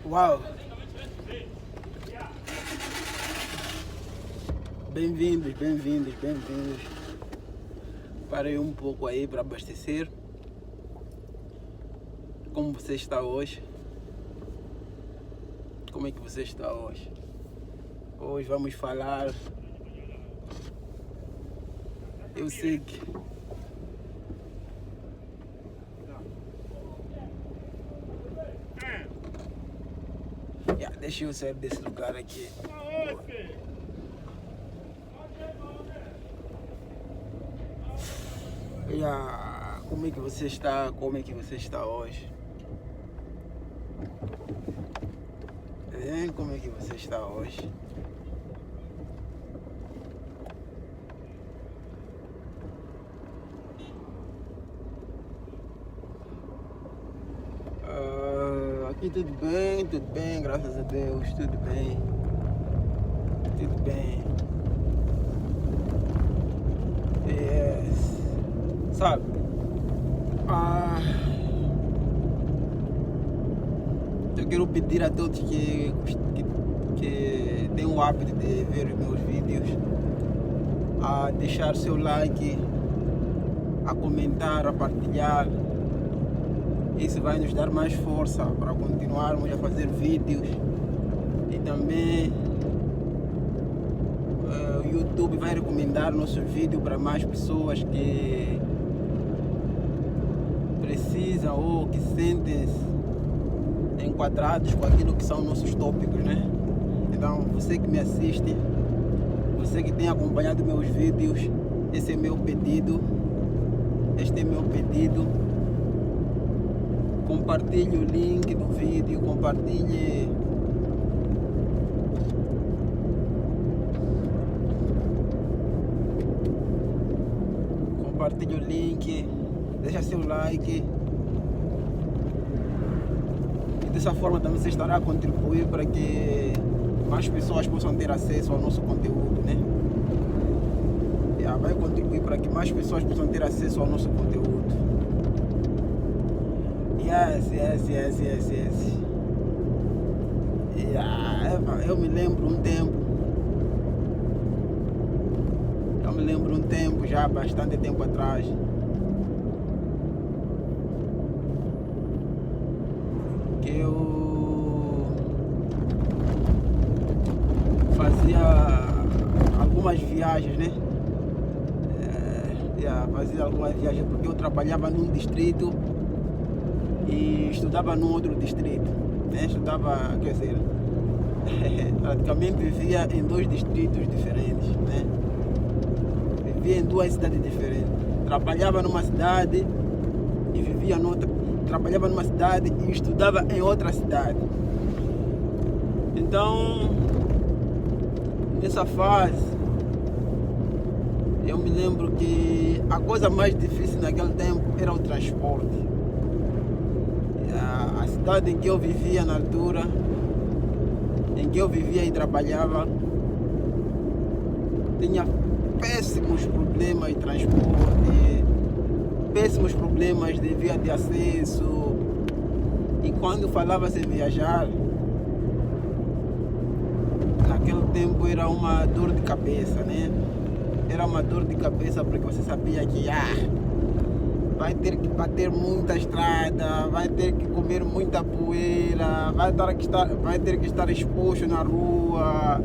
Uau! Bem-vindos. Parei um pouco aí para abastecer. Como você está hoje? Como é que você está hoje? Hoje vamos falar. Eu sei que deixa eu sair desse lugar aqui. Como é que você está? Como é que você está hoje? Como é que você está hoje? Aqui tudo bem, graças a Deus, tudo bem. Yes. Sabe? Eu quero pedir a todos que têm o hábito de ver os meus vídeos a deixar seu like, a comentar, a partilhar. Isso vai nos dar mais força para continuarmos a fazer vídeos. E também o YouTube vai recomendar nossos vídeos para mais pessoas que precisam ou que sentem-se enquadrados com aquilo que são nossos tópicos, né? Então, você que me assiste, você que tem acompanhado meus vídeos, esse é meu pedido. Este é meu pedido. Compartilhe o link do vídeo, compartilhe o link, deixa seu like e dessa forma também você estará a contribuir para que mais pessoas possam ter acesso ao nosso conteúdo, né? Vai contribuir para que mais pessoas possam ter acesso ao nosso conteúdo. Yes. Eu me lembro um tempo, já há bastante tempo atrás, que eu fazia algumas viagens, né? Fazia algumas viagens porque eu trabalhava num distrito e estudava num outro distrito, né? Praticamente vivia em dois distritos diferentes, né? Vivia em duas cidades diferentes. Trabalhava numa cidade e vivia noutra. Trabalhava numa cidade e estudava em outra cidade. Então, nessa fase, eu me lembro que a coisa mais difícil naquele tempo era o transporte. A cidade em que eu vivia na altura, em que eu vivia e trabalhava, tinha péssimos problemas de transporte, péssimos problemas de via de acesso. E quando falava-se em viajar, naquele tempo era uma dor de cabeça, né? Era uma dor de cabeça porque você sabia que vai ter que bater muita estrada, vai ter que comer muita poeira, vai ter que estar exposto na rua.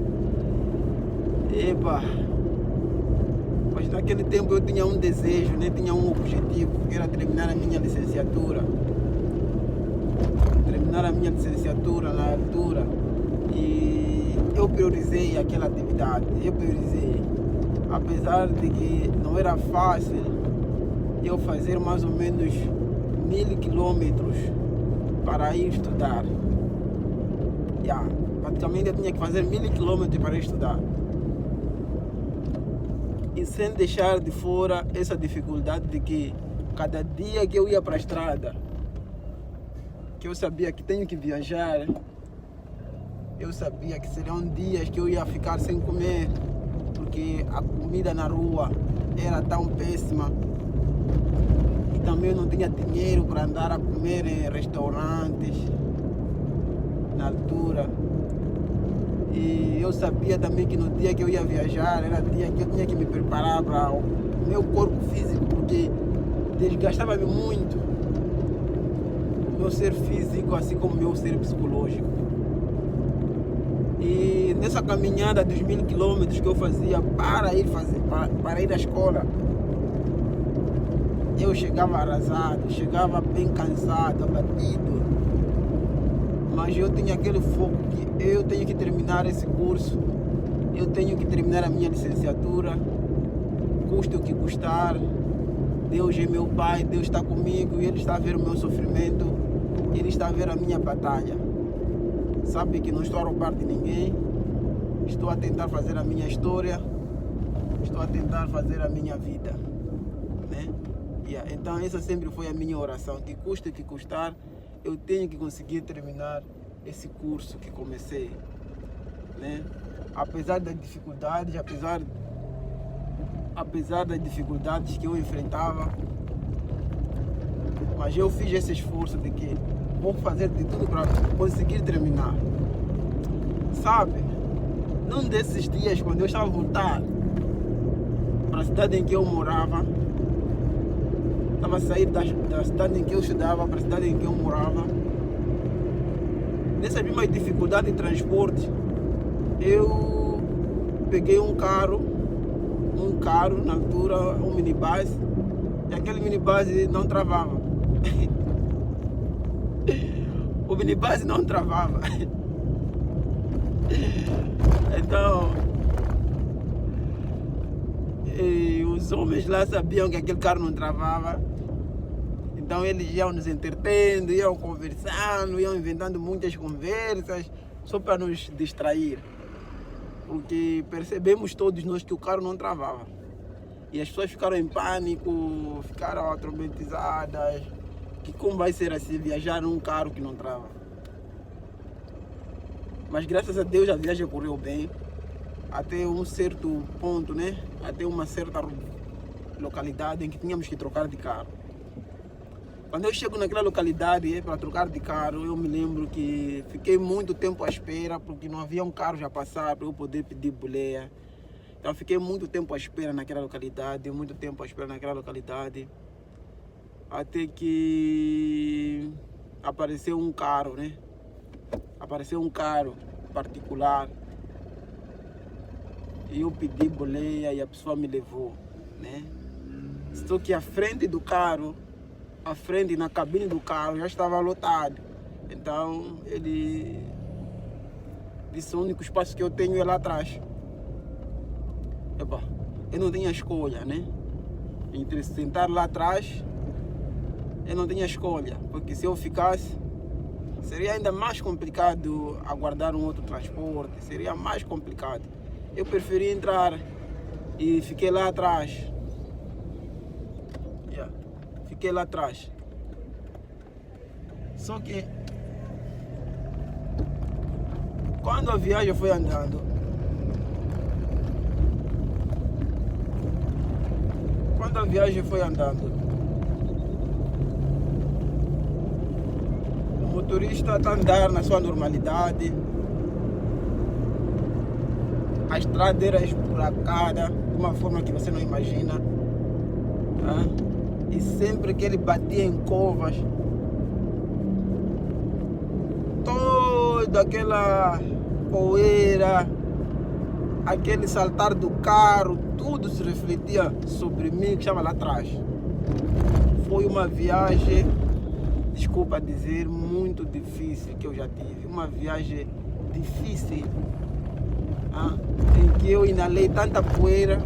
Mas naquele tempo eu tinha um desejo, né? Tinha um objetivo, que era terminar a minha licenciatura. Terminar a minha licenciatura na altura. E eu priorizei aquela atividade, apesar de que não era fácil eu fazer mais ou menos 1000 quilômetros para ir estudar. Praticamente eu tinha que fazer 1000 quilômetros para ir estudar. E sem deixar de fora essa dificuldade de que cada dia que eu ia para a estrada, que eu sabia que tenho que viajar, eu sabia que seriam dias que eu ia ficar sem comer, porque a comida na rua era tão péssima. E também eu não tinha dinheiro para andar a comer em restaurantes. na altura. E eu sabia também que no dia que eu ia viajar, era dia que eu tinha que me preparar para o meu corpo físico, porque desgastava-me muito o meu ser físico, assim como o meu ser psicológico. E nessa caminhada dos 1000 quilômetros que eu fazia para ir à escola, eu chegava arrasado, chegava bem cansado, abatido. Mas eu tinha aquele foco que eu tenho que terminar esse curso, eu tenho que terminar a minha licenciatura, custe o que custar. Deus é meu Pai, Deus está comigo e Ele está a ver o meu sofrimento, Ele está a ver a minha batalha. Sabe que não estou a roubar de ninguém, estou a tentar fazer a minha história, estou a tentar fazer a minha vida, né? Então essa sempre foi a minha oração, que custe o que custar, eu tenho que conseguir terminar esse curso que comecei, né? Apesar das dificuldades, apesar das dificuldades que eu enfrentava, mas eu fiz esse esforço de que vou fazer de tudo para conseguir terminar. Sabe, num desses dias, quando eu estava a voltar para a cidade em que eu morava, estava a sair da cidade em que eu estudava para a cidade em que eu morava, nessas mesmas dificuldades de transporte, eu peguei um carro na altura, um minibus, e aquele minibus não travava. O minibus não travava. Então, os homens lá sabiam que aquele carro não travava. Então eles iam nos entretendo, iam conversando, iam inventando muitas conversas, só para nos distrair. Porque percebemos todos nós que o carro não travava. E as pessoas ficaram em pânico, ficaram atraumatizadas. Que como vai ser assim, viajar num carro que não trava? Mas graças a Deus a viagem correu bem, até um certo ponto, né? Até uma certa localidade em que tínhamos que trocar de carro. Quando eu chego naquela localidade para trocar de carro, eu me lembro que fiquei muito tempo à espera, porque não havia um carro já passar para eu poder pedir boleia. Então fiquei muito tempo à espera naquela localidade, até que apareceu um carro, né? Apareceu um carro particular e eu pedi boleia e a pessoa me levou, né? Só que a frente do carro, na cabine do carro já estava lotado. Então ele disse: o único espaço que eu tenho é lá atrás. Eu não tinha escolha, né? Entre sentar lá atrás, eu não tinha escolha, porque se eu ficasse, seria ainda mais complicado aguardar um outro transporte, seria mais complicado. Eu preferi entrar e fiquei lá atrás. Fiquei lá atrás. Só que quando a viagem foi andando, o motorista está a andar na sua normalidade. A estrada era esburacada de uma forma que você não imagina. E sempre que ele batia em covas, toda aquela poeira, aquele saltar do carro, tudo se refletia sobre mim, que estava lá atrás. Foi uma viagem, desculpa dizer, muito difícil que eu já tive. Uma viagem difícil, em que eu inalei tanta poeira,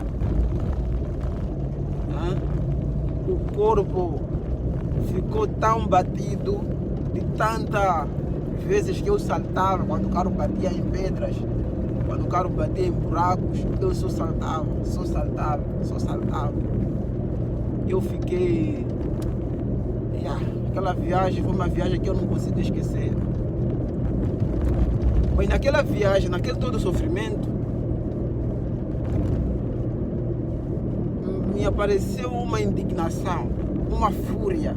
o corpo ficou tão batido de tantas vezes que eu saltava quando o carro batia em pedras, quando o carro batia em buracos, eu só saltava. Eu fiquei... Aquela viagem foi uma viagem que eu não consigo esquecer. Mas naquela viagem, naquele todo sofrimento, me apareceu uma indignação, uma fúria,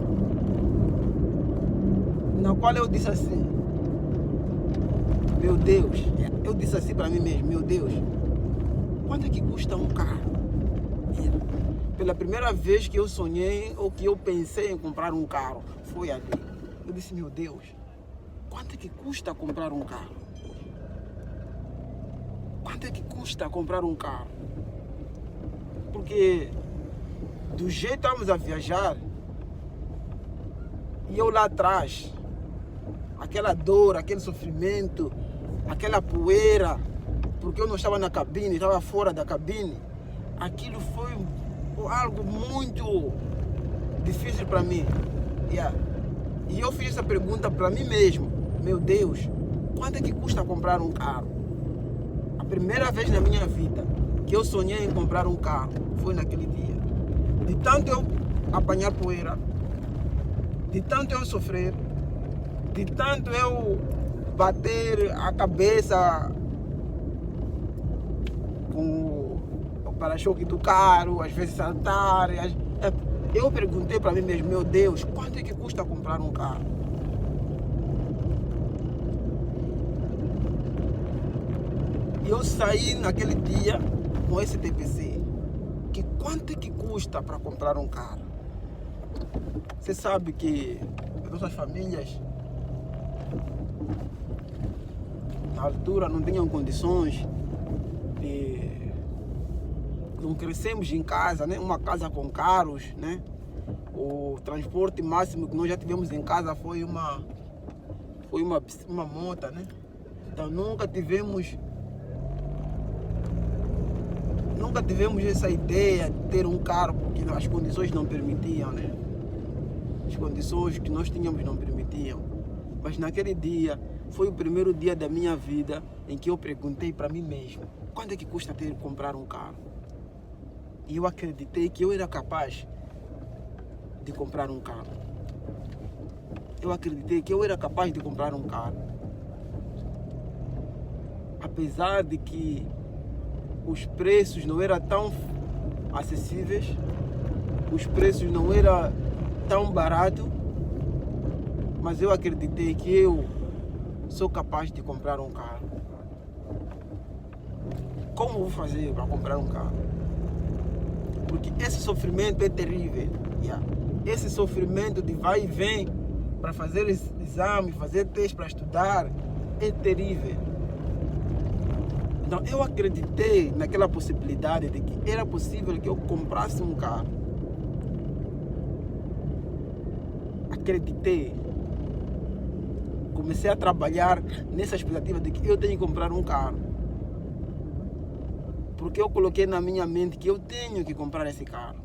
na qual eu disse assim: meu Deus, eu disse assim para mim mesmo, meu Deus, quanto é que custa um carro? Pela primeira vez que eu sonhei ou que eu pensei em comprar um carro, foi ali. Eu disse, meu Deus, quanto é que custa comprar um carro? Quanto é que custa comprar um carro? Porque do jeito que estamos a viajar, e eu lá atrás, aquela dor, aquele sofrimento, aquela poeira, porque eu não estava na cabine, estava fora da cabine, aquilo foi algo muito difícil para mim. E eu fiz essa pergunta para mim mesmo, meu Deus, quanto é que custa comprar um carro? A primeira vez na minha vida que eu sonhei em comprar um carro foi naquele dia. De tanto eu apanhar poeira, de tanto eu sofrer, de tanto eu bater a cabeça com o para-choque do carro, às vezes saltar. Eu perguntei para mim mesmo, meu Deus, quanto é que custa comprar um carro? E eu saí naquele dia com esse TPC. Que quanto é que custa para comprar um carro? Você sabe que as nossas famílias na altura não tinham condições de... Não crescemos em casa, né? Uma casa com carros, né? O transporte máximo que nós já tivemos em casa foi uma moto, né? Então nunca tivemos essa ideia de ter um carro, porque as condições não permitiam, né? As condições que nós tínhamos não permitiam. Mas naquele dia, foi o primeiro dia da minha vida em que eu perguntei para mim mesmo, quanto é que custa comprar um carro? E eu acreditei que eu era capaz de comprar um carro. Eu acreditei que eu era capaz de comprar um carro. Apesar de que os preços não eram tão acessíveis, os preços não eram tão baratos, mas eu acreditei que eu sou capaz de comprar um carro. Como vou fazer para comprar um carro? Porque esse sofrimento é terrível. Esse sofrimento de vai e vem para fazer exame, fazer teste para estudar, é terrível. Então eu acreditei naquela possibilidade de que era possível que eu comprasse um carro. Acreditei. Comecei a trabalhar nessa expectativa de que eu tenho que comprar um carro. Porque eu coloquei na minha mente que eu tenho que comprar esse carro.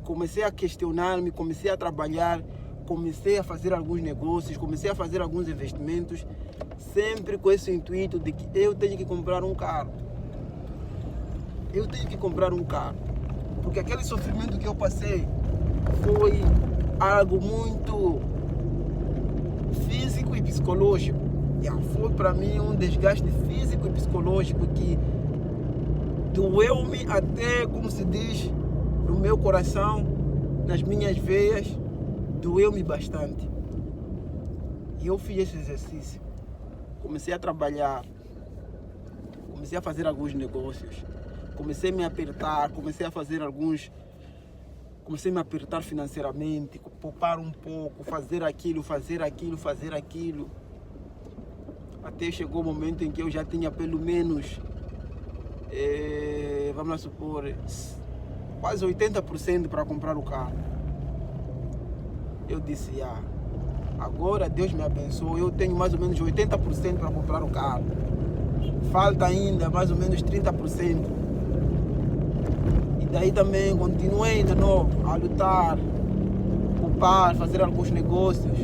Comecei a questionar-me, comecei a trabalhar, comecei a fazer alguns negócios, comecei a fazer alguns investimentos, sempre com esse intuito de que eu tenho que comprar um carro. Eu tenho que comprar um carro. Porque aquele sofrimento que eu passei foi algo muito físico e psicológico. Foi para mim um desgaste físico e psicológico que doeu-me até, como se diz, no meu coração, nas minhas veias, doeu-me bastante. E eu fiz esse exercício. Comecei a trabalhar, comecei a fazer alguns negócios, comecei a me apertar, comecei a me apertar financeiramente, poupar um pouco, fazer aquilo. Até chegou o momento em que eu já tinha pelo menos, vamos lá supor, quase 80% para comprar o carro. Eu disse, agora Deus me abençoou, eu tenho mais ou menos 80% para comprar o carro. Falta ainda mais ou menos 30%. E daí também continuei de novo a lutar, poupar, fazer alguns negócios.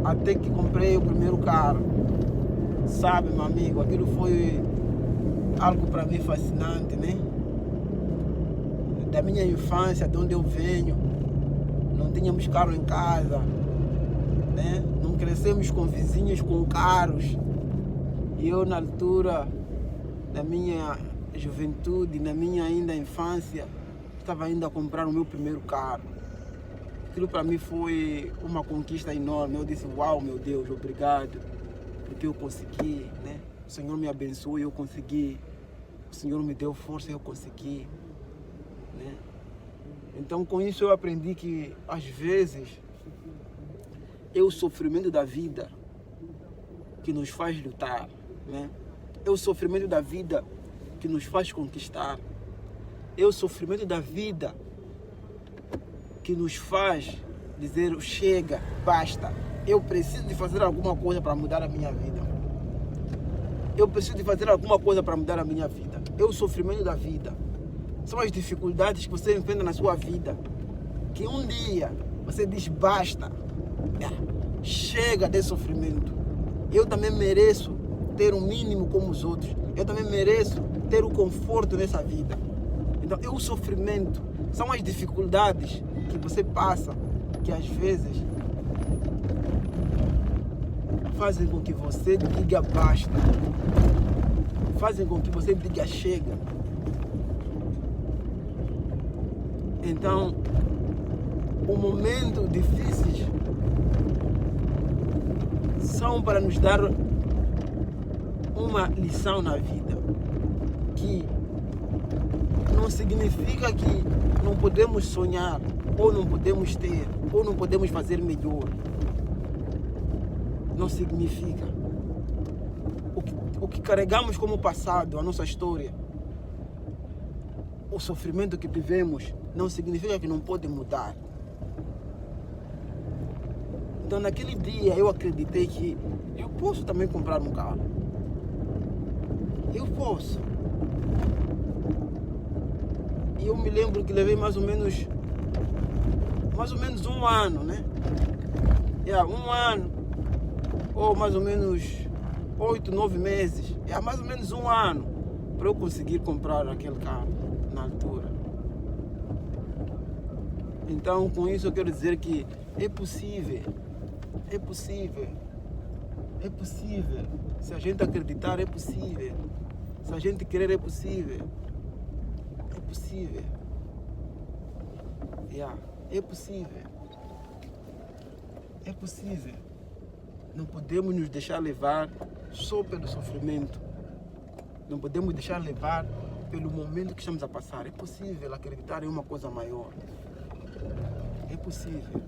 Até que comprei o primeiro carro. Sabe, meu amigo, aquilo foi algo para mim fascinante, né? Da minha infância, de onde eu venho, não tínhamos carro em casa, né? Não crescemos com vizinhos com carros. E eu, na altura, na minha juventude, na minha ainda infância, estava ainda a comprar o meu primeiro carro. aquilo para mim foi uma conquista enorme. Eu disse, uau, meu Deus, obrigado, porque eu consegui, né? O Senhor me abençoou e eu consegui. O Senhor me deu força e eu consegui, né? Então, com isso eu aprendi que, às vezes, é o sofrimento da vida que nos faz lutar, né? É o sofrimento da vida que nos faz conquistar. É o sofrimento da vida que nos faz dizer, chega, basta. Eu preciso de fazer alguma coisa para mudar a minha vida. Eu preciso de fazer alguma coisa para mudar a minha vida. É o sofrimento da vida. São as dificuldades que você enfrenta na sua vida. Que um dia você diz, basta. Chega desse sofrimento. Eu também mereço ter um mínimo como os outros. Eu também mereço ter o conforto nessa vida. Então é o sofrimento. São as dificuldades que você passa, que às vezes fazem com que você diga basta. Fazem com que você diga chega. Então, os momentos difíceis são para nos dar uma lição na vida, que não significa que não podemos sonhar, ou não podemos ter, ou não podemos fazer melhor. Não significa. O que carregamos como passado, a nossa história, o sofrimento que vivemos, não significa que não pode mudar. Então, naquele dia, eu acreditei que eu posso também comprar um carro. Eu posso. E eu me lembro que levei mais ou menos um ano, né? Um ano, ou mais ou menos 8, 9 meses. Mais ou menos um ano para eu conseguir comprar aquele carro na altura. Então, com isso eu quero dizer que é possível. É possível. É possível. Se a gente acreditar, é possível. Se a gente querer, é possível. É possível. É possível. É possível. Não podemos nos deixar levar só pelo sofrimento. Não podemos deixar levar pelo momento que estamos a passar. É possível acreditar em uma coisa maior. É possível.